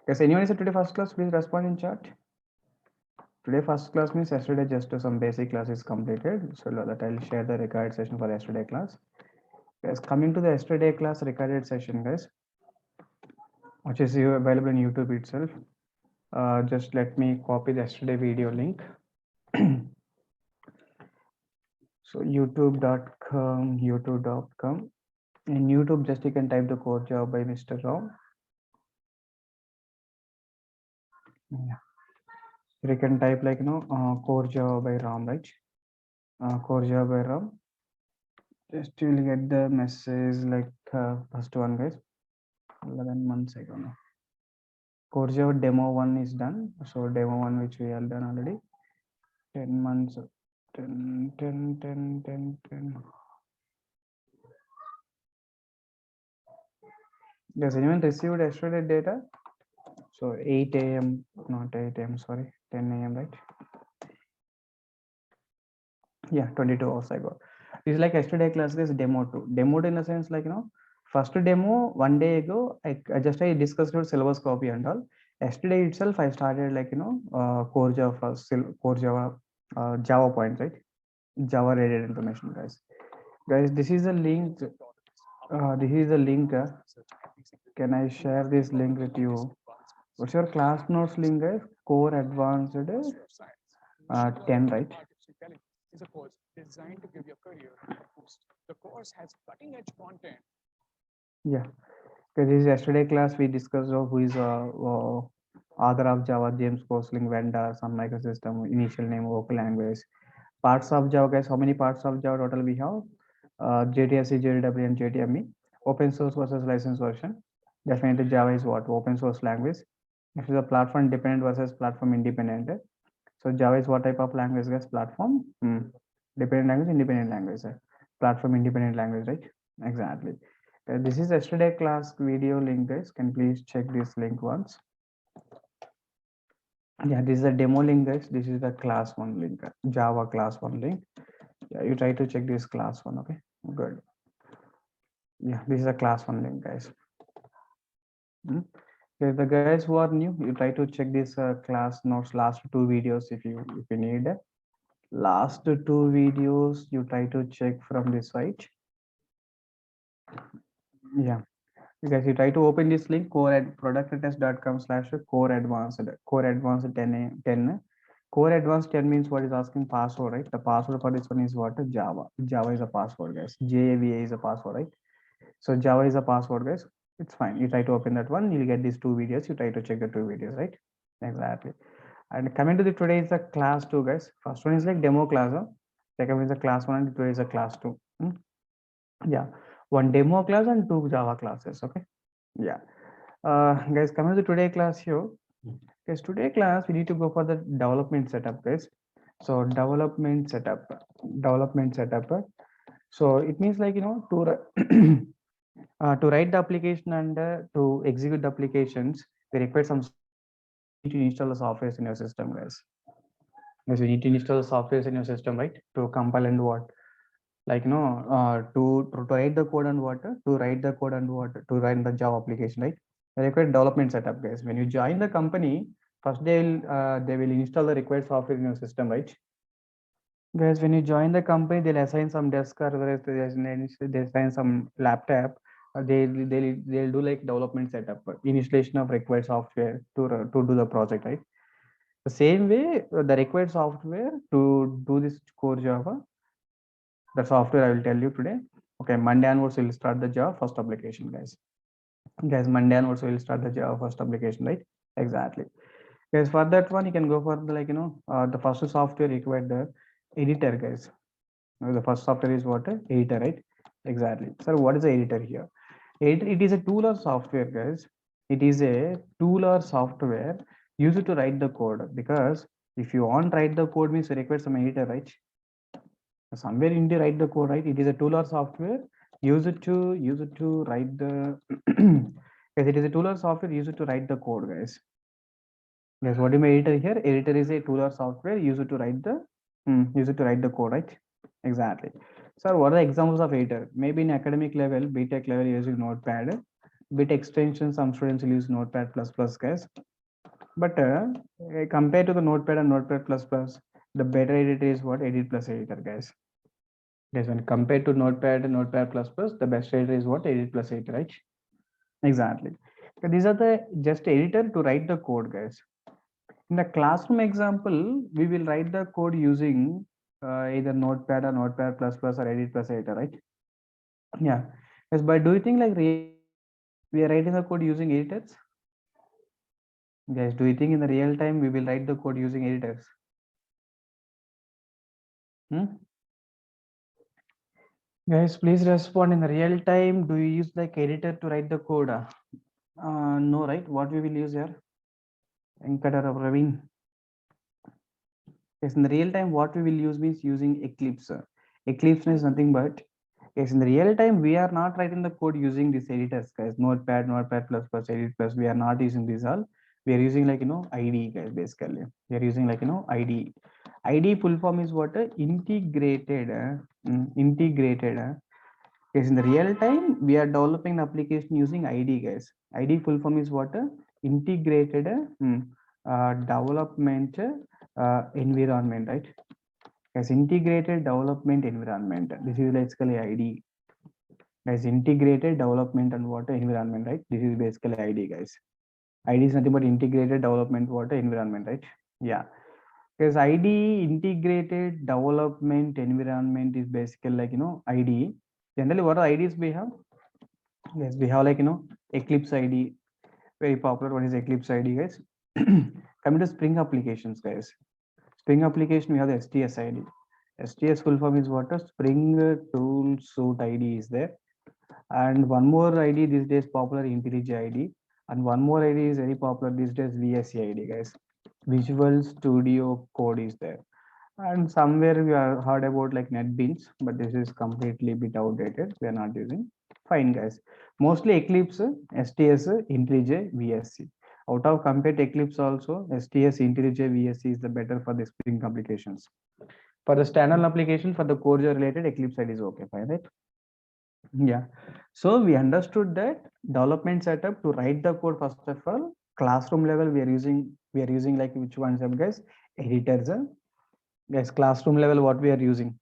Yes, anyone is today first class, please respond in chat. Today first class means yesterday just some basic classes completed. So that I'll share the recorded session for yesterday class. Guys, coming to the yesterday class recorded session, guys, which is available in YouTube itself. Just let me copy the yesterday video link. So youtube.com. In YouTube, just you can type the core Java by Mr. Rao. Yeah. You can type like core Java by Ram, right? Core Java by Ram. Just you will get the message like first one, guys. 11 months ago. No? Core Java demo 1 is done. So demo 1 which we have done already. 10 months. 10. Does anyone received yesterday data? So 8 a.m. not 8 a.m. sorry, 10 a.m. right? Yeah, 22 hours ago. It's like yesterday class is demo 2. Demo 2 in the sense like first demo 1 day ago. I discussed about syllabus copy and all. Yesterday itself I started like core Java core Java Java point, right? Java related information, guys. Guys, this is a link. This is a link. Can I share this link with you? What's your class notes link, guys? Core advanced 10, right? Is a course designed to give your career a boost. The course has cutting edge content. Yeah, because this yesterday class we discussed who is author of Java, James Gosling, vendor, some microsystem, initial name, vocal language, parts of Java, guys. How many parts of Java total we have? JTSC, JDW, and JTME. Open source versus license version. Definitely Java is what? Open source language. This is a platform dependent versus platform independent. So Java is what type of language, guys? Platform dependent language, independent language. Platform independent language, right? Exactly. This is yesterday class video link, guys. Can please check this link once. Yeah, this is a demo link, guys. This is the class 1 link, Java class 1 link. Yeah, you try to check this class 1. Okay, good. Yeah, this is a class 1 link, guys. Okay, the guys who are new, you try to check this class notes, last 2 videos if you need. Last 2 videos you try to check from this site. Yeah, guys, you try to open this link core advanced 10. Core advanced 10 means what is asking password, right? The password for this one is what? Java is a password, guys. JAVA is a password, right? So Java is a password, guys. It's fine. You try to open that one, you'll get these 2 videos. You try to check the 2 videos, right? Exactly. And coming to the today is a class 2, guys. First one is like demo class. Second one is a class 1 and today is a class 2. Yeah, 1 demo class and 2 Java classes. Okay. Yeah. Guys, coming to today class here. Guys, today class we need to go for the development setup, guys. So development setup. So it means like to to write the application and to execute the applications, we require some to install the software in your system, guys. Yes, you need to install the software in your system, right? To compile and what? Like to write the code and what? To write the code and what? To write the Java application, right? They require development setup, guys. When you join the company, first they will install the required software in your system, right? Guys, when you join the company, they'll assign some desk or they assign some laptop. They'll do like development setup, installation of required software to do the project, right? The same way, the required software to do this core Java, the software I will tell you today. Okay, Monday onwards we'll start the Java first application, guys. Guys, Monday onwards we'll start the Java first application, right? Exactly. Guys, for that one, you can go for the the first software required the editor, guys. The first software is what? Editor, right? Exactly. Sir, what is the editor here? It is a tool or software, guys. It is a tool or software used to write the code, because if you want to write the code means you require some editor, right? Somewhere in the write the code, right? It is a tool or software used to write the yes, it is a tool or software used to write the code, guys. Yes, what do you mean editor here? Editor is a tool or software used to write the code, right? Exactly. So what are the examples of editor? Maybe in academic level, BTech level, using Notepad. With extension, some students will use Notepad++, guys. But compared to the Notepad and Notepad++, the better editor is what? Edit Plus editor, guys. Yes, when compared to Notepad and Notepad++, the best editor is what? Edit Plus editor, right? Exactly. So these are the just editor to write the code, guys. In the classroom example, we will write the code using either Notepad or Notepad++ or Edit Plus editor, right? Yeah. Yes, but do you think like we are writing the code using editors? Guys, do you think in the real time we will write the code using editors? Guys, please respond in the real time. Do you use like editor to write the code? No, right? What we will use here? Venkata or Praveen. Yes, in the real time, what we will use means using Eclipse. Eclipse is nothing but, yes, in the real time, we are not writing the code using these editors, guys. Notepad, Notepad++, Edit Plus. We are not using these all. We are using like, IDE, guys, basically. We are using like, IDE. IDE full form is what? Integrated. Integrated. Yes, in the real time, we are developing an application using IDE, guys. IDE full form is what? Integrated development environment, right? As integrated development environment. This is basically IDE. As integrated development and water environment, right? This is basically IDE, guys. IDE is nothing but integrated development water environment, right? Yeah. Because IDE integrated development environment is basically like IDE. Generally, what are IDEs we have? Yes, we have like Eclipse IDE, very popular. What is Eclipse IDE, guys? Coming to Spring applications, guys. Spring application, we have the STS ID. STS full form is what? A Spring Tool Suite ID is there. And one more ID these days popular, IntelliJ ID. And one more ID is very popular these days, VSC ID, guys. Visual Studio Code is there. And somewhere we are heard about like NetBeans, but this is completely bit outdated. We are not using. Fine, guys. Mostly Eclipse, STS, IntelliJ, VSC. Out of compared Eclipse also, STS, IntelliJ, VSC is the better for the Spring applications. For the standalone application, for the core related, Eclipse side is okay, fine, right? Yeah. So we understood that development setup to write the code first of all. Classroom level we are using like which ones, guys? Editors. Guys, classroom level what we are using?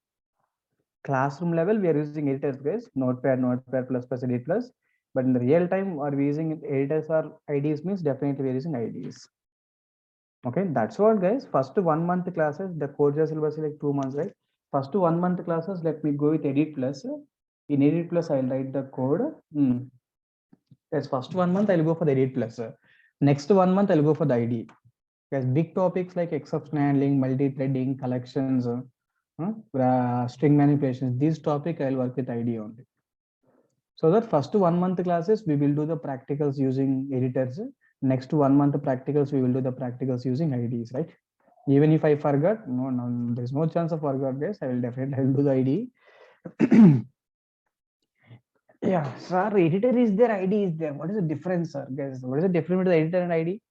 Classroom level we are using editors, guys. Notepad, Notepad++, Edit Plus. But in the real time, are we using editors or IDs? Means definitely we are using IDs. Okay, that's what, guys. First 1 month classes, the course syllabus is like 2 months, right? First 1 month classes, let me go with Edit Plus. In Edit Plus, I'll write the code. Yes, first 1 month I'll go for the Edit Plus. Next 1 month I'll go for the ID. Yes, big topics like exception handling, multi-threading, collections, string manipulations. This topic I'll work with ID only. So that first 1 month classes we will do the practicals using editors. Next 1 month practicals we will do the practicals using IDs, right? Even if I forgot, no, there's no chance of forgot, guys. I will do the ID. Yeah, sir, editor is there, ID is there. What is the difference, sir? Guys, what is the difference between the editor and ID?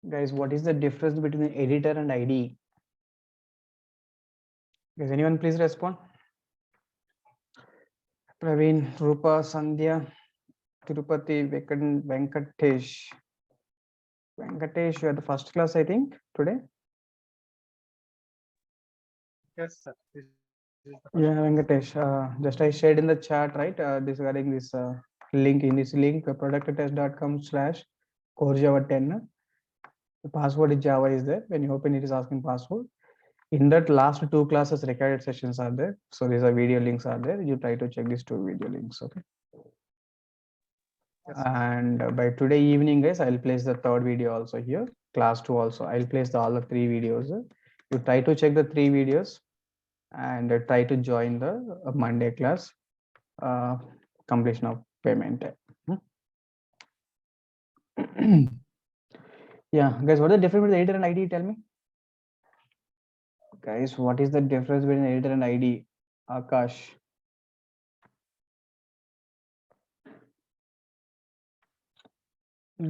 Guys, what is the difference between the editor and ID? Guys, anyone please respond? Praveen, Rupa, Sandhya, Tirupati, Venkatesh. Venkatesh, you are the first class, I think, today. Yes, sir. Yeah, Venkatesh. Just I shared in the chat, right? This regarding this link. In this link, producttest.com/core Java 10. The password is Java is there. When you open it, is asking password. In that last 2 classes recorded sessions are there. So these are video links are there. You try to check these 2 video links. Okay. Yes, And by today evening, guys, I'll place the third video also here. Class 2 also. I'll place all the 3 videos. You try to check the 3 videos and try to join the Monday class. Completion of payment. Yeah, guys, what is the difference between editor and ID? Tell me. Guys, what is the difference between editor and ID? Akash.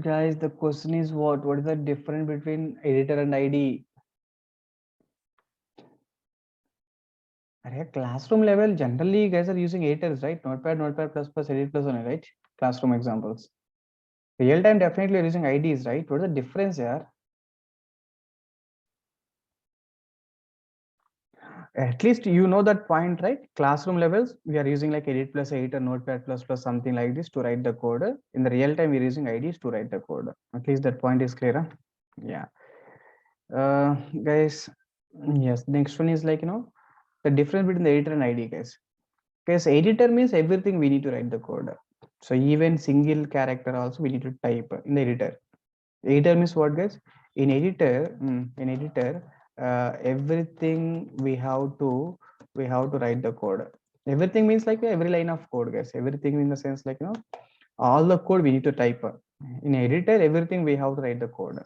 Guys, the question is what? What is the difference between editor and ID? Classroom level, generally, you guys are using editors, right? Notepad, Notepad++, Edit Plus only, right? Classroom examples. Real time definitely using IDs, right? What's the difference here? At least you know that point, right? Classroom levels, we are using like edit plus 8 or notepad plus something like this to write the code. In the real time, we're using IDs to write the code. At least that point is clear. Huh? Yeah. Guys, yes, next one is like, the difference between the editor and ID, guys. Because editor means everything we need to write the code. So even single character also we need to type in the editor. Editor means what, guys? In editor, everything we have to write the code. Everything means like every line of code, guys. Everything in the sense like all the code we need to type. In editor, everything we have to write the code.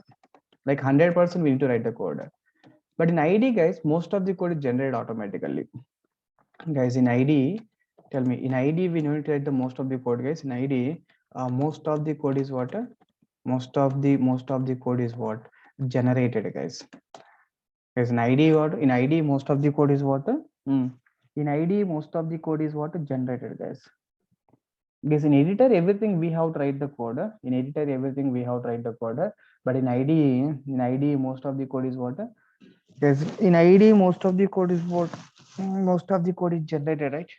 Like 100% we need to write the code. But in ID, guys, most of the code is generated automatically. Guys, in ID, tell me, in ID we need to write the most of the code, guys. In ID, most of the code is what? Most of the code is what? Generated, guys. Guys, in ID, what? In ID, most of the code is what? In ID, most of the code is what? Generated, guys. Because in editor, everything we have to write the code. In editor, everything we have to write the code. But in ID, most of the code is what? Because in ID, most of the code is what? Most of the code is generated, right?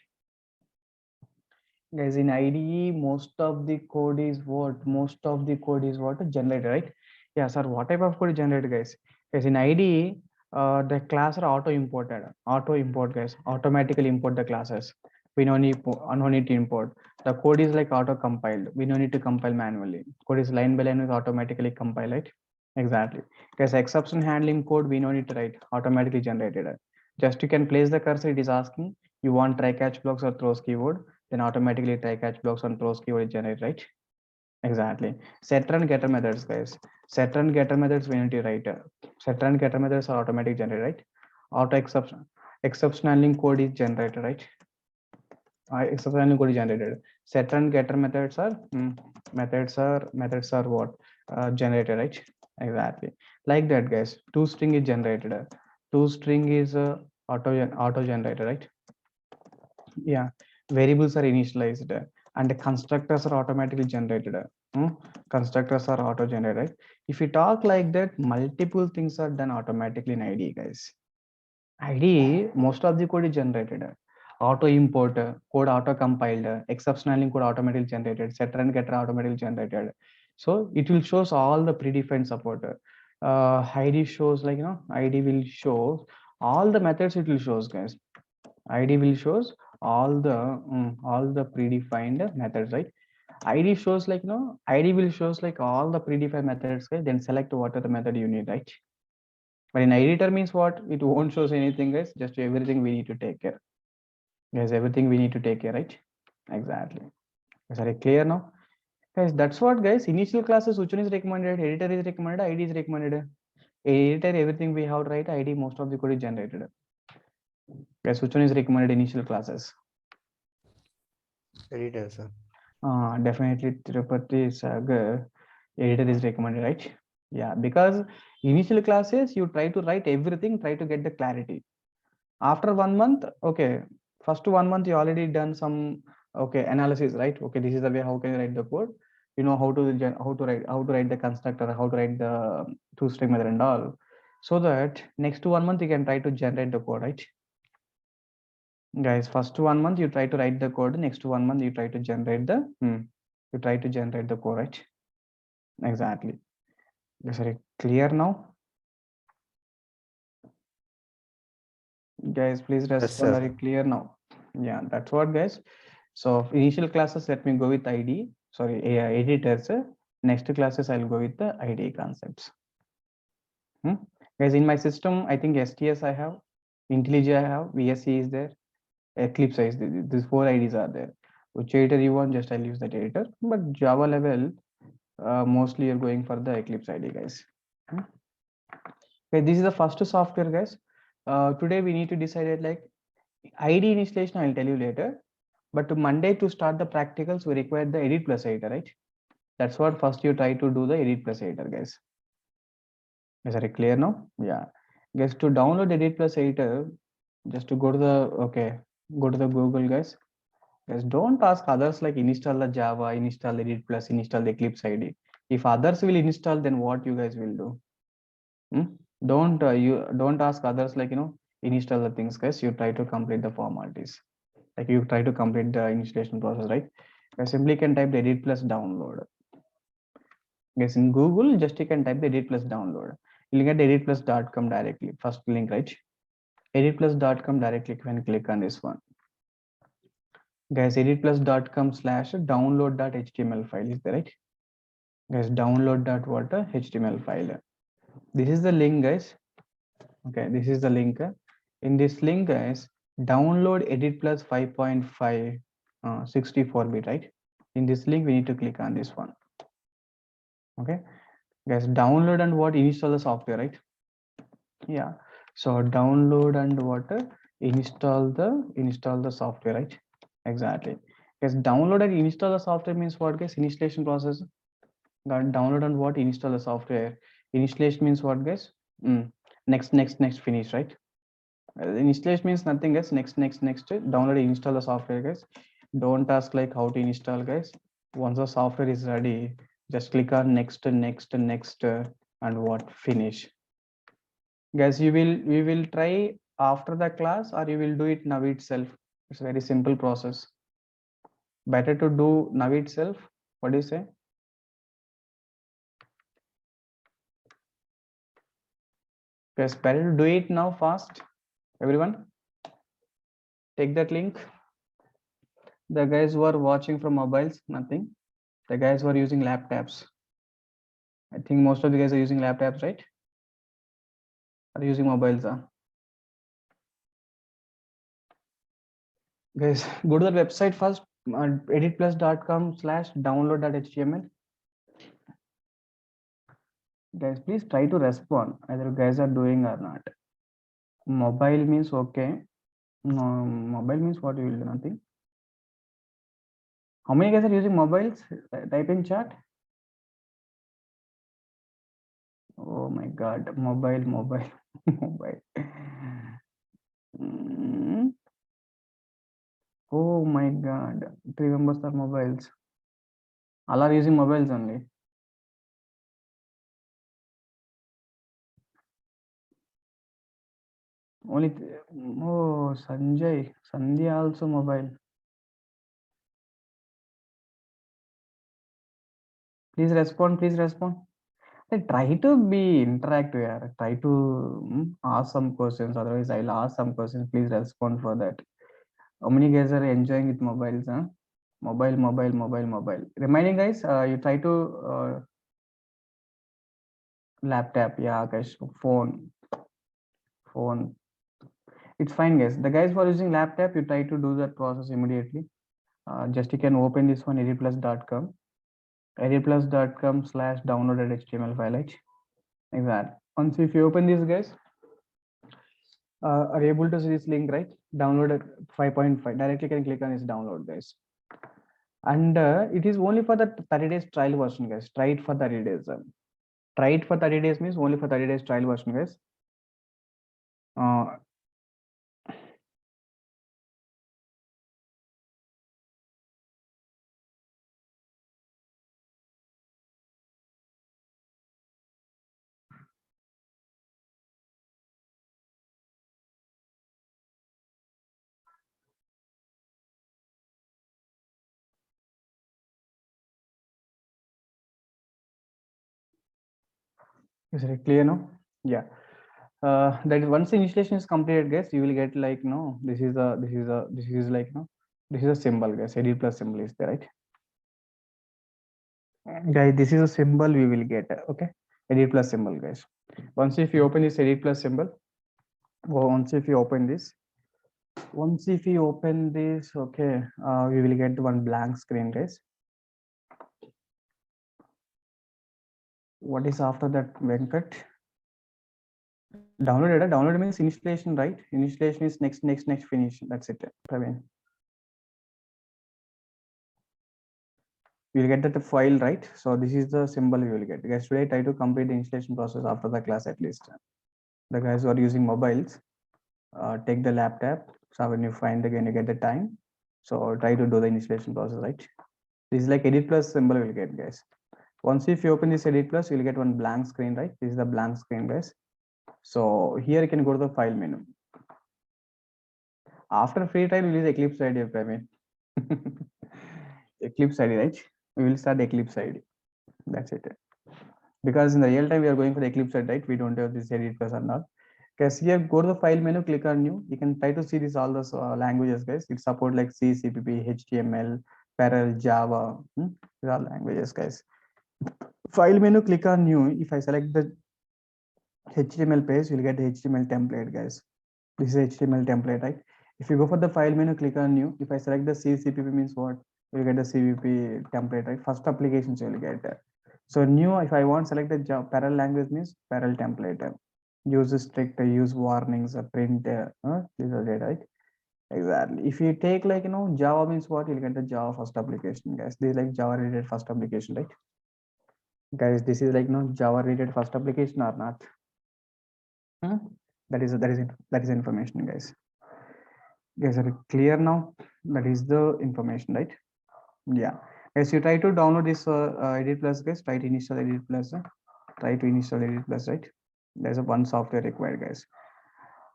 Guys, in IDE, most of the code is what? Most of the code is what? Generated, right? Yeah, sir. What type of code is generated, guys? Guys, in IDE, the class are auto imported. Auto import, guys. Automatically import the classes. We no need to import. The code is like auto compiled. We no need to compile manually. Code is line by line is automatically compiled, right? Exactly. Because exception handling code, we no need to write. Automatically generated. Just you can place the cursor. It is asking you want try catch blocks or throws keyword, then automatically try catch blocks on throws keyword is generate, right? Exactly. Setter and getter methods, guys. Setter and getter methods we need to write. Setter and getter methods are automatic generated, right? Auto exception handling code is generated, right? Exception handling code is generated. Setter and getter methods are methods are what? Generated, right? Exactly. Like that, guys. ToString is generated. ToString is auto generated, right? Yeah, variables are initialized and the constructors are automatically generated. Constructors are auto generated, right? If you talk like that, multiple things are done automatically in IDE, guys. IDE, most of the code is generated. Auto import, code auto compiled, exception handling code automatically generated, setter and getter automatically generated. So it will shows all the predefined support. IDE shows like IDE will show all the methods it will shows, guys. ID will shows all the predefined methods, right? ID shows like ID will shows like all the predefined methods, right? Then select what are the method you need, right? But in editor means what? It won't shows anything, guys. Just everything we need to take care. Yes, everything we need to take care, right? Exactly. Is that clear now? Guys, that's what, guys. Initial classes, which one is recommended? Editor is recommended, ID is recommended. Editor, everything we have, right? ID, most of the code is generated. Guys, which one is recommended initial classes? Editor, sir. Definitely Tirupati Sagar editor is recommended, right? Yeah, because initial classes you try to write everything, try to get the clarity. After 1 month, okay, first 1 month you already done some analysis, right? Okay, this is the way how can you write the code. You know how to write the constructor, how to write the ToString method and all. So that next 1 month you can try to generate the code, right? Guys, first 1 month you try to write the code, next 1 month you try to generate the code, right? Exactly. Is it clear now? Guys, please Yes, respond. sir. Are you clear now? Yeah, that's what, guys. So initial classes, let me go with ID. Sorry, editors. Next classes, I'll go with the ID concepts. Guys, in my system, I think STS I have, IntelliJ I have, VSC is there, Eclipse is there. These 4 IDs are there. Which editor you want, just I'll use that editor. But Java level, mostly you're going for the Eclipse ID, guys. Okay, this is the first software, guys. Today we need to decide it like ID installation. I'll tell you later. But to Monday to start the practicals, we require the edit plus editor, right? That's what first you try to do the edit plus editor, guys. Is that clear now? Yeah. Guys, to download edit plus editor, just to go to the go to the Google, guys. Guys, don't ask others like install the Java, install Edit Plus, install the Eclipse IDE. If others will install, then what you guys will do? You don't ask others like install the things, guys. You try to complete the formalities. Like you try to complete the installation process, right? You simply can type the Edit Plus download. Guys, in Google, just you can type the Edit Plus download. You'll get editplus.com directly. First link, right? Editplus.com directly. You can click on this one. Guys, editplus.com/download.html file is there, right? Guys, download.html file. This is the link, guys. Okay, this is the link. In this link, guys, download Edit Plus 5.5 64-bit, right? In this link, we need to click on this one. Okay, guys, download and what? Install the software, right? Yeah. So download and what? Install the software, right? Exactly. Guys, download and install the software means what, guys? Installation process. Download and what? Install the software. Installation means what, guys? Next, finish, right? Installation means nothing, guys. Next, download and install the software, guys. Don't ask like how to install, guys. Once the software is ready, just click on next, and what? Finish. Guys, we will try after the class, or you will do it now itself. It's a very simple process. Better to do now itself. What do you say? Guys, better to do it now fast. Everyone, take that link. The guys who are watching from mobiles, nothing. The guys who are using laptops. I think most of the guys are using laptops, right? Are using mobiles? Guys, go to the website first, editplus.com/download.html. Guys, please try to respond either you guys are doing or not. Mobile means okay. No, mobile means what you will do? Nothing. How many guys are using mobiles? Type in chat. Oh my god, mobile. Mobile. Oh my god, 3 members are mobiles. All are using mobiles only. Only oh, Sanjay, Sandhya also mobile. Please respond. Try to be interactive here. Try to ask some questions. Otherwise, I'll ask some questions. Please respond for that. How many guys are enjoying with mobiles? Mobile. Reminding guys, you try to laptop. Yeah, guys, phone. It's fine, guys. The guys who are using laptop, you try to do that process immediately. Just you can open this one, editplus.com. editplus.com/download.html file, right? Exactly. Once if you open this, guys, are able to see this link, right? Download 5.5. Directly can click on this download, guys. And it is only for the 30 days trial version, guys. Try it for 30 days. Try it for 30 days means only for 30 days trial version, guys. Is it clear now? Yeah. That once the installation is completed, guys, you will get like this is like this is a symbol, guys. Edit plus symbol is there, right? Guys, this is a symbol we will get. Okay, edit plus symbol, guys. Once if you open this edit plus symbol, once if you open this, okay, we will get one blank screen, guys. What is after that, Venkat? Download means installation, right? Installation is next finish. That's it, Praveen. We'll get that file, right? So this is the symbol we will get. Guys, today try to complete the installation process after the class at least. The guys who are using mobiles, take the laptop. So when you find again, you get the time. So try to do the installation process, right? This is like edit plus symbol will get, guys. Once if you open this edit plus, you'll get one blank screen, right? This is the blank screen, guys. So here you can go to the file menu. After free time, you use Eclipse ID, I mean. Eclipse ID, right? We will start Eclipse ID. That's it. Because in the real time, we are going for the Eclipse ID, right? We don't have this edit plus or not. Guys, here go to the file menu, click on new. You can try to see this all those languages, guys. It support like C, CPP, HTML, Perl, Java. These are languages, guys. File menu, click on new. If I select the HTML page, you'll get the HTML template, guys. This is HTML template, right? If you go for the file menu, click on new. If I select the CPP means what? You'll get the CPP template, right? First applications you'll get. So new, if I want select the Perl language means Perl template. Use strict, use warnings, print, these are there, right? Exactly. If you take like, Java means what? You'll get the Java first application, guys. This is like Java related first application, right? Guys, this is like, Java related first application or not? That is information, guys. Guys, are you clear now? That is the information, right? Yeah. As you try to download this Edit Plus, guys, try to install Edit Plus. Try to install Edit Plus, right? There's a one software required, guys.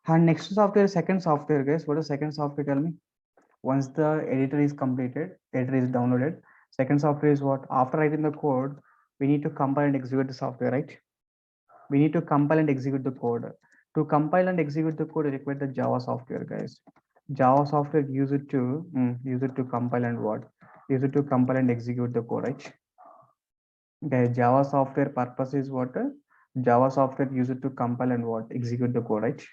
And next software, second software, guys. What is second software? Tell me. Once the editor is completed, editor is downloaded. Second software is what? After writing the code, we need to compile and execute the software, right? We need to compile and execute the code. To compile and execute the code, we require the Java software, guys. Java software use it to compile and what? Use it to compile and execute the code, right? Okay, Java software purpose is what? Java software use it to compile and what? Execute the code, right?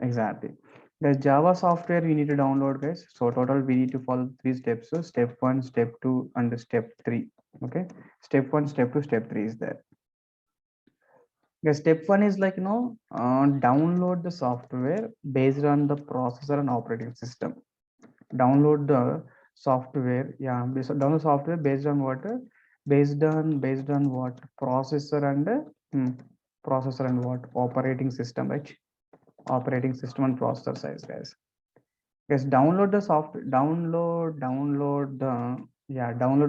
Exactly. The Java software we need to download, guys. So total we need to follow 3 steps. So step 1, step 2, and step 3. Okay. Step 1, step 2, step 3 is there. Yeah, step 1 is like, download the software based on the processor and operating system. Download the software. Yeah, download software based on what? Based on what? Processor and what? Operating system, right? Operating system and processor size, guys. Yes, download the software. Download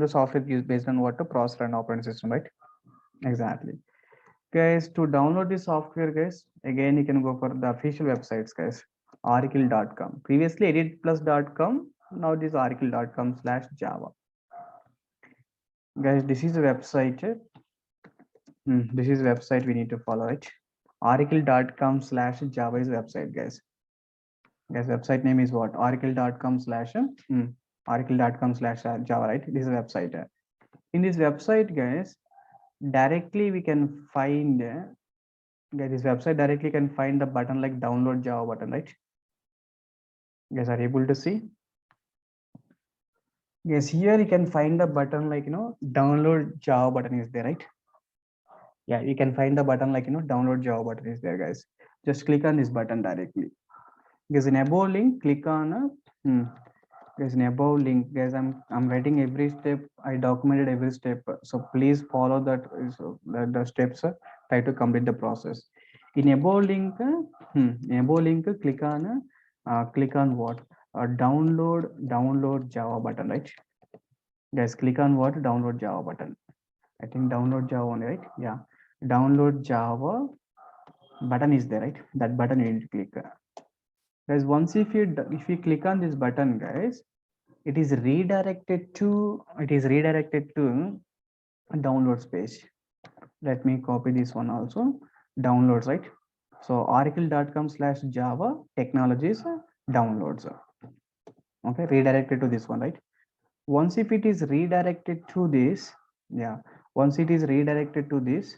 the software based on what? The processor and operating system, right? Exactly. Guys, to download the software, guys, again you can go for the official websites, guys. Oracle.com. Previously editplus.com. Now this oracle.com/java. Guys, this is the website. This is the website we need to follow it. Oracle.com/java is website, guys. Guys, website name is what? Oracle.com/java, right? This is a website. In this website, guys, directly we can find this website directly can find the button like download Java button, right? You guys are able to see. Yes, here you can find the button like, download Java button is there, right? Yeah, you can find the button like, download Java button is there, guys. Just click on this button directly. There's an above link, click on there's an above link, guys. I'm writing every step. I documented every step, so please follow that. So the steps. Try to complete the process. In above link, click on what? Download Java button, right? Guys, click on what? Download Java button. I think download Java only, right? Yeah, download Java button is there, right? That button you need to click. Guys, once if you click on this button, guys, it is redirected to downloads page. Let me copy this one also. Downloads, right? So oracle.com/java technologies downloads. Okay, redirected to this one, right? Once if it is redirected to this, once it is redirected to this,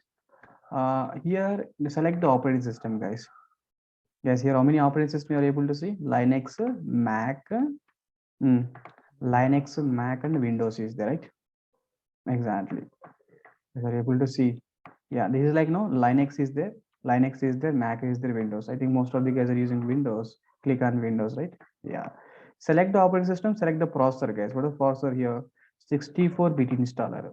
here select the operating system, guys. Yes, here how many operating system you are able to see? Linux, Mac, Linux, Mac, and Windows is there, right? Exactly. You are able to see. Yeah, this is like Linux is there, Mac is there, Windows. I think most of the guys are using Windows. Click on Windows, right? Yeah. Select the operating system, select the processor, guys. What is processor here? 64-bit installer.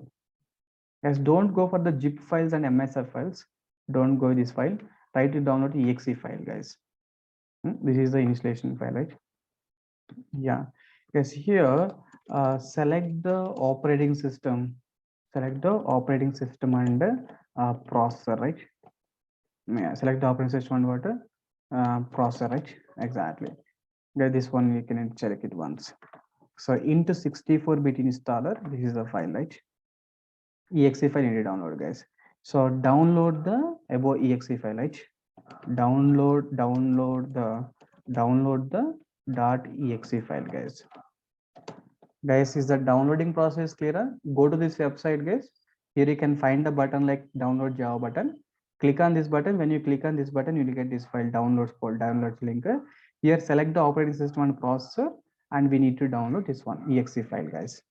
Guys, don't go for the zip files and MSF files. Don't go this file. Try to download the exe file, guys. This is the installation file, right? Yeah. Yes, here select the operating system. Select the operating system and processor, right? Yeah, select the operating system and what? Processor, right? Exactly. Yeah, this one you can check it once. So into 64-bit installer, this is the file, right? Exe file need to download, guys. So download the above exe file, right? Download the .exe file, guys. Guys, is the downloading process clear? Go to this website, guys. Here you can find the button like download Java button. Click on this button. When you click on this button, you will get this file downloads for downloads link. Here select the operating system and processor, and we need to download this one exe file, guys.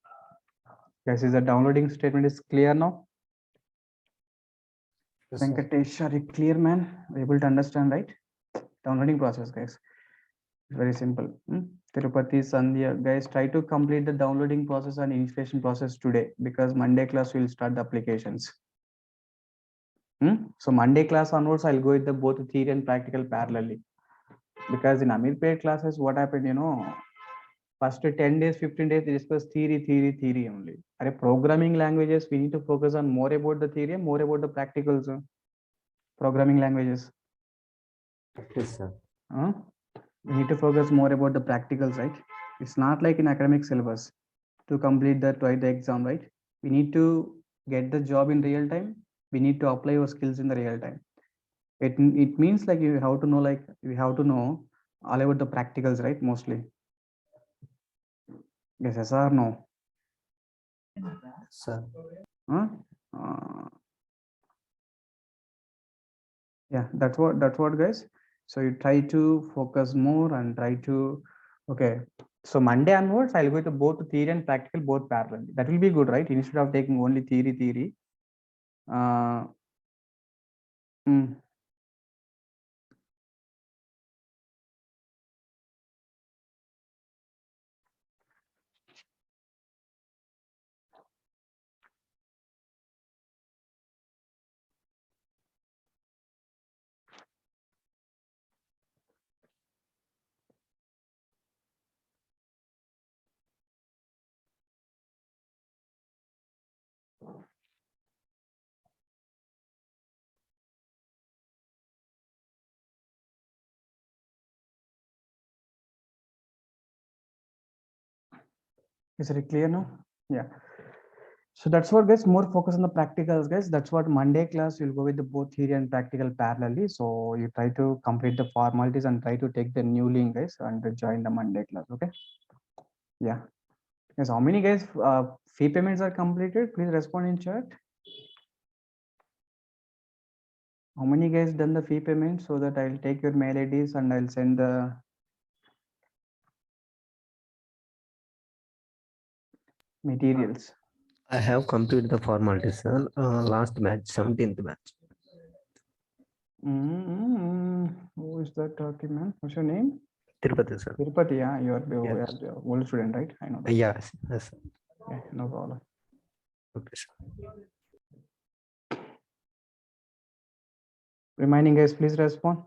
Guys, is the downloading statement is clear now? Yes, Venkatesh, are you clear, man? Able to understand, right? Downloading process, guys. Very simple. Tirupati, Sandhya, guys, try to complete the downloading process and installation process today, because Monday class will start the applications. So Monday class onwards, I'll go with the both theory and practical parallelly. Because in Amirpet classes, what happened, first 10 days, 15 days, they discuss theory only. Are programming languages, we need to focus on more about the theory and more about the practicals. Programming languages. yes, sir. We need to focus more about the practicals, right? It's not like in academic syllabus to complete the twice the exam, right? We need to get the job in real time. We need to apply your skills in the real time. It means like you have to know, like you have to know all about the practicals, right? Mostly. Yes or no? Sir. Huh? Uh, yeah, that's what, guys. So you try to focus more and try to, okay. So Monday onwards, I'll go to both theory and practical both parallel. That will be good, right? Instead of taking only theory. Uh, mm, is it clear now? Yeah. So that's what, guys, more focus on the practicals, guys. That's what Monday class you'll go with the both theory and practical parallelly. So you try to complete the formalities and try to take the new link, guys, and join the Monday class. Okay. Yeah. Yes. How many guys fee payments are completed? Please respond in chat. How many guys done the fee payment, so that I'll take your mail IDs and I'll send the materials. I have completed the formalities, sir. Last match, 17th match. Who is that talking, man? What's your name? Tirupati, sir. Tirupati, yeah, you're Yes. the old student, right? I know that. Yes, yes, sir. Yeah, no problem. Okay, sir. Remaining guys, please respond.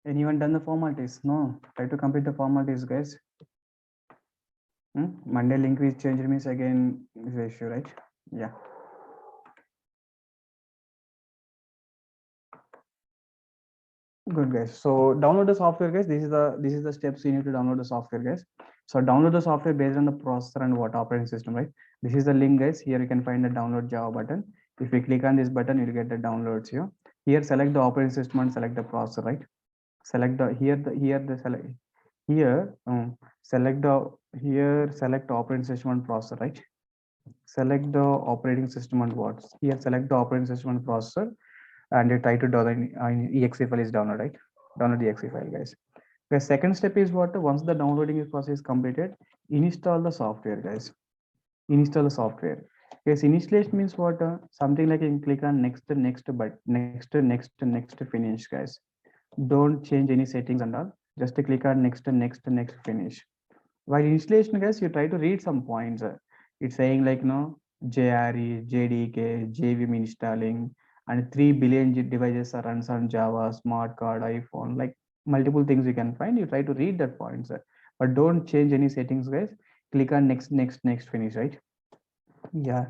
Anyone done the formalities? No. Try to complete the formalities, guys. Monday link is changed means again is the issue, right? Yeah. Good, guys. So download the software, guys. This is the steps you need to download the software, guys. So download the software based on the processor and what operating system, right? This is the link, guys. Here you can find the download Java button. If you click on this button, you'll get the downloads here. Here select the operating system and select the processor, right? Select the select here select the select operating system and processor, right? Select the operating system and what here select the operating system and processor, and you try to download exe file is download, right? Download the exe file, guys. The second step is what, once the downloading process is completed, install the software, guys. Install the software. Yes, installation means what, something like you can click on next finish, guys. Don't change any settings and all, just click on next finish. While installation, guys, you try to read some points. It's saying like JRE, JDK, JVM installing, and 3 billion devices are runs on Java, smart card, iPhone, like multiple things you can find. You try to read that points, but don't change any settings, guys. Click on next, finish, right? Yeah,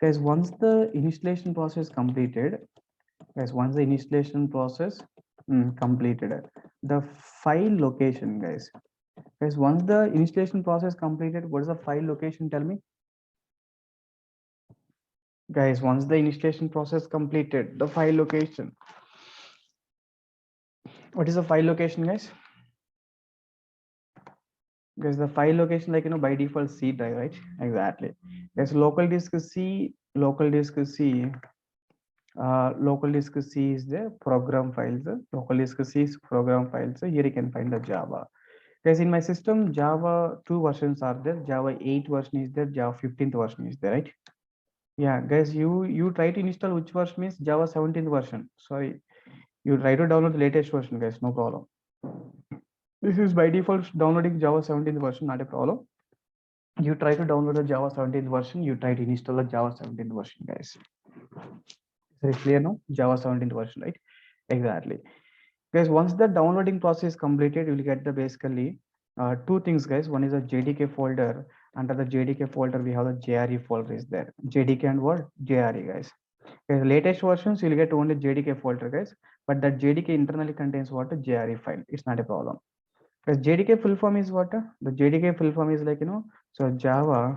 guys, once the installation process completed, completed, the file location, guys, once the installation process completed, what is the file location? Tell me. Guys, once the installation process completed, the file location. What is the file location, guys? Because the file location, like, by default C drive, right? Exactly. There's local disk C, local disk C. Local disk C is the program files. Local disk C is program files. So here you can find the Java. Guys, in my system, Java 2 versions are there. Java 8 version is there. Java 15th version is there, right? Yeah, guys, you try to install which version means Java 17th version. Sorry, you try to download the latest version, guys. No problem. This is by default downloading Java 17th version, not a problem. You try to download the Java 17th version. You try to install the Java 17th version, guys. Is it clear now? Java 17th version, right? Exactly. Guys, once the downloading process is completed, you will get the basically two things, guys. One is a JDK folder. Under the JDK folder, we have the JRE folder is there. JDK and what? JRE, guys. Okay, latest versions, you'll get only JDK folder, guys. But that JDK internally contains what? A JRE file. It's not a problem. Because JDK full form is what? The JDK full form is like, so Java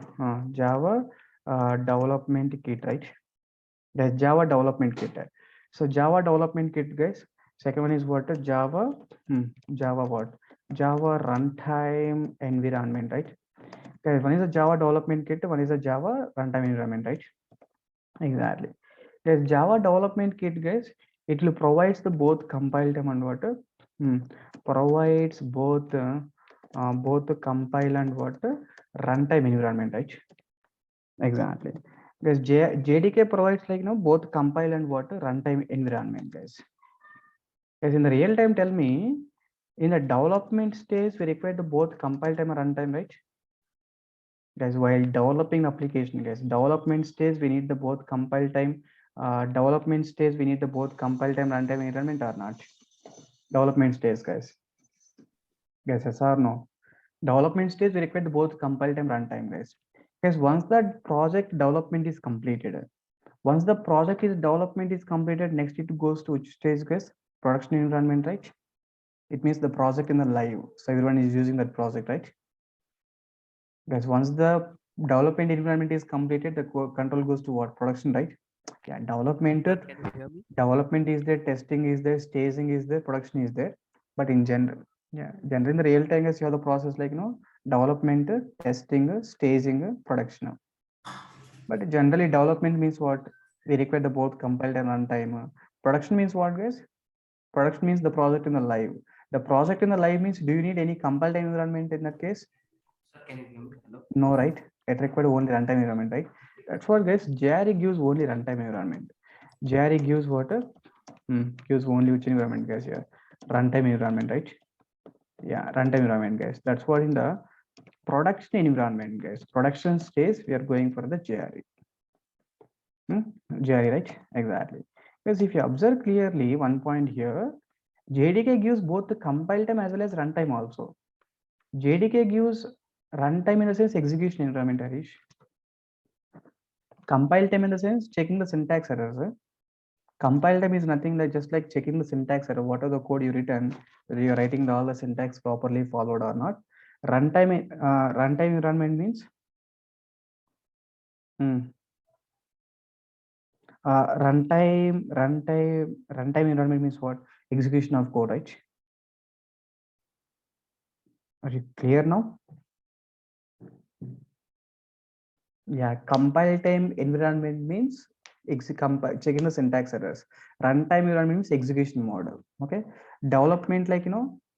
development kit, right? That's Java development kit. So Java development kit, guys. Second one is what? Java, Java what? Java runtime environment, right? Okay, one is a Java development kit, one is a Java runtime environment, right? Exactly. Yes, Java development kit, guys. It will provides the both compile time and what? Provides both both the compile and what? Runtime environment, right? Exactly. Because JDK provides like both compile and what? Runtime environment, guys. As in the real time, tell me, in the development stage, we require the both compile time and runtime, right? Guys, while developing application, guys, development stage, we need the both compile time. Development stage, we need the both compile time, runtime environment or not? Development stage, guys. Guys, yes or no? Development stage, we require the both compile time, runtime, guys. Guys, once that project development is completed, once the project is development is completed, next it goes to which stage, guys? Production environment, right? It means the project in the live. So everyone is using that project, right? Guys, once the development environment is completed, the control goes to what? Production, right? Yeah, development. Can you hear me? Development is there, testing is there, staging is there, production is there. But in general, yeah, generally in the real time, is you have the process like development, testing, staging, production. But generally, development means what? We require the both compiled and runtime. Production means what, guys? Production means the project in the live. The project in the live means, do you need any compiled environment in that case? Sir, can you hear me? Hello? No, right? It required only runtime environment, right? That's what, guys. JRE gives only runtime environment. JRE gives what? Gives only which environment, guys? Here, runtime environment, right? Yeah, runtime environment, guys. That's what in the production environment, guys. Production stage, we are going for the JRE. JRE, right? Exactly. Because if you observe clearly, one point here, JDK gives both the compile time as well as runtime also. JDK gives runtime in the sense execution environment, Harish. Compile time in the sense checking the syntax errors. Compile time is nothing like just like checking the syntax error. What are the code you written? Whether you're writing all the syntax properly followed or not. Runtime environment means runtime environment means what? Execution of code, right? Are you clear now? Yeah, compile time environment means checking the syntax errors. Runtime environment means execution model. Okay, development like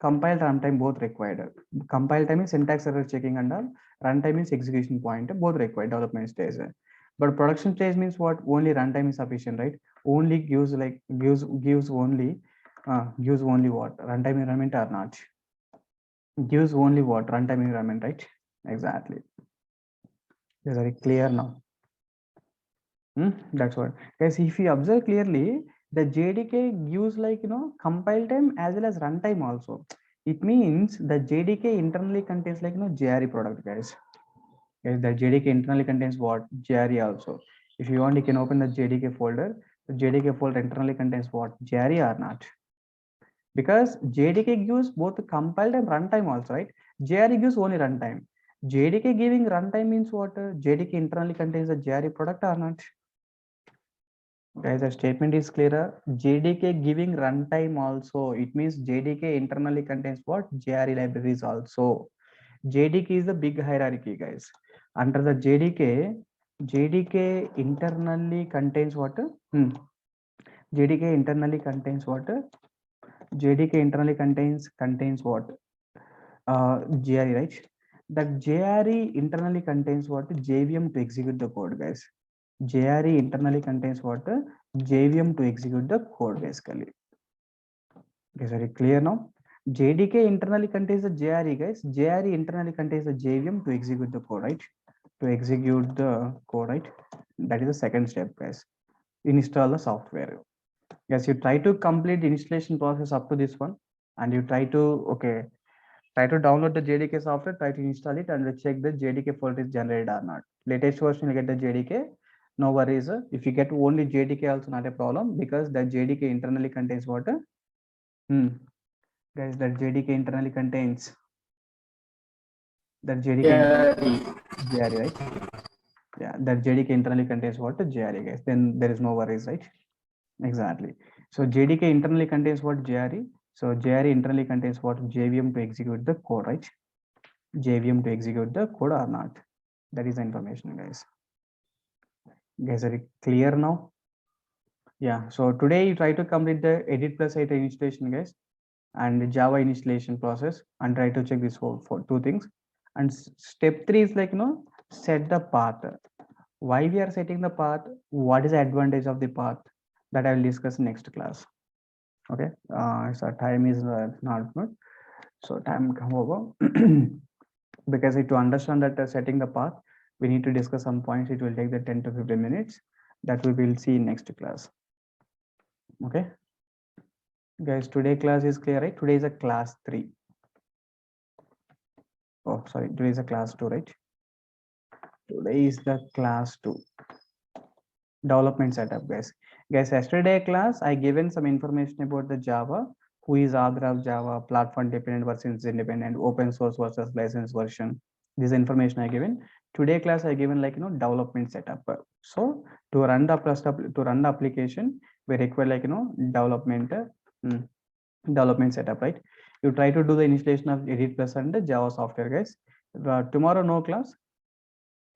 compile runtime both required. Compile time is syntax error checking and all. Runtime is execution point both required development stage. But production stage means what? Only runtime is sufficient, right? Only gives only what? Runtime environment or not? Gives only what? Runtime environment, right? Exactly. Is very clear now. That's what. Guys, if you observe clearly, the JDK gives like, compile time as well as runtime also. It means the JDK internally contains like, JRE product, guys. Yes, the JDK internally contains what? JRE also. If you want, you can open the JDK folder. The JDK folder internally contains what? JRE or not? Because JDK gives both compiled and runtime also, right? JRE gives only runtime. JDK giving runtime means what? JDK internally contains the JRE product or not? Guys, the statement is clearer. JDK giving runtime also. It means JDK internally contains what? JRE libraries also. JDK is the big hierarchy, guys. Under the JDK internally contains what? JDK internally contains what? JDK internally contains what? JRE, right? That JRE internally contains what? JVM to execute the code, guys. JRE internally contains what? JVM to execute the code, basically. Okay, sorry, clear now? JDK internally contains the JRE, guys. JRE internally contains the JVM to execute the code, right? To execute the code, right? That is the second step, guys. Install the software. Yes, you try to complete the installation process up to this one, and you try to download the JDK software, try to install it, and check the JDK folder is generated or not. Latest version you get the JDK. No worries. If you get only JDK, also not a problem, because the JDK internally contains what? Guys, that JDK internally contains that JRE, right? Yeah, that JDK internally contains what? JRE, guys. Then there is no worries, right? Exactly. So JDK internally contains what? JRE. So JRE internally contains what? JVM to execute the code, right? JVM to execute the code or not. That is the information, guys. Guys, are you clear now? Yeah. So today you try to complete the edit plus 8 installation, guys, and the Java installation process, and try to check this for two things. And step 3 is like, set the path. Why we are setting the path? What is the advantage of the path? That I will discuss next class. Okay. So time is not good. So time come over. Because to understand that setting the path, we need to discuss some points. It will take the 10 to 15 minutes. That we will see in next class. Okay, guys, today class is clear, right? Today is a class 3. Oh, sorry, today is a class 2, right? Today is the class 2 development setup, guys. Guys, yesterday class I given some information about the Java, who is author of Java, platform dependent versus independent, open source versus license version. This information I given. Today class I given like, development setup. So to run the application, we require like, development setup, right? You try to do the installation of Edit Plus and the Java software, guys. Tomorrow no class,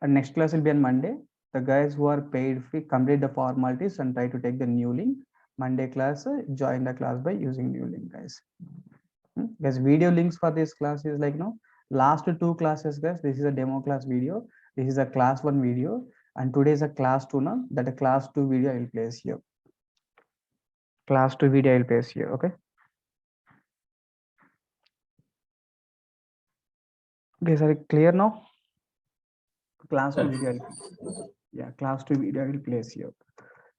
and next class will be on Monday. The guys who are paid fee complete the formalities and try to take the new link. Monday class, join the class by using new link, guys. Guys, video links for this class is like, last 2 classes, guys. This is a demo class video. This is a class 1 video, and today is a class 2 now. That a class 2 video I will place here. Class 2 video I will place here. Okay. Guys, are you clear now? Class 2 video. Yeah, class 2 video I will place here.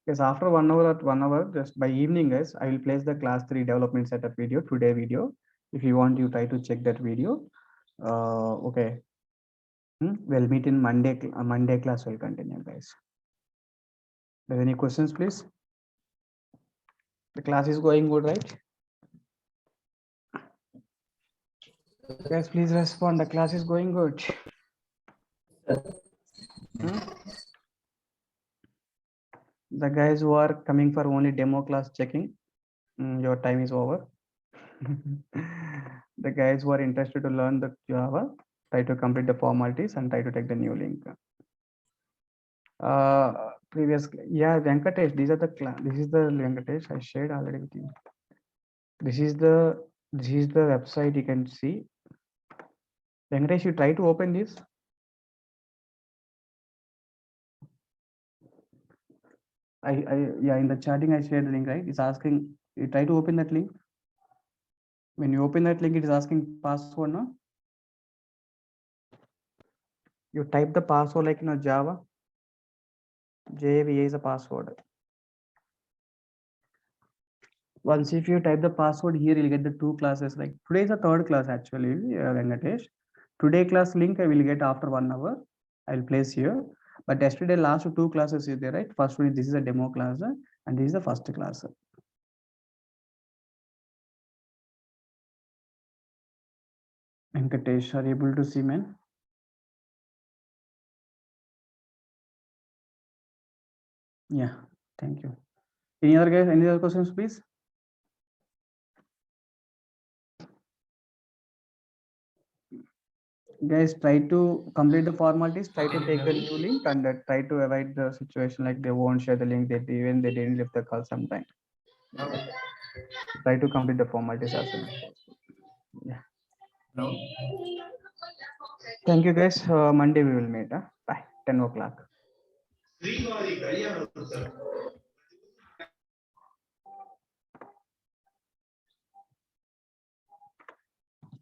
Yes, after 1 hour at 1 hour, just by evening, guys, I will place the class 3 development setup video, today video. If you want, you try to check that video. Okay. We'll meet in Monday class will continue, guys. There any questions, please? The class is going good, right? Guys, please respond. The class is going good. The guys who are coming for only demo class checking, your time is over. The guys who are interested to learn the Java, try to complete the formalities and try to take the new link. Previous, yeah, Venkatesh, these are the class. This is the Venkatesh I shared already with you. This is the website you can see. Venkatesh, you try to open this. Yeah, in the chatting I shared the link, right? It's asking you try to open that link. When you open that link, it is asking password, no? You type the password like Java. JVA is a password. Once if you type the password here, you'll get the 2 classes. Like today is the 3rd class actually, Venkatesh. Today class link I will get after 1 hour. I'll place here. But yesterday last 2 classes is there, right? First one, this is a demo class, and this is the first class. Venkatesh, are you able to see, man? Yeah, thank you. Any other guys? Any other questions, please? Guys, try to complete the formalities, try to take the new link, and try to avoid the situation like they won't share the link, that even they didn't lift the call sometime. Try to complete the formalities as soon as possible. Yeah. No. Thank you, guys. Monday we will meet. Bye. 10 o'clock.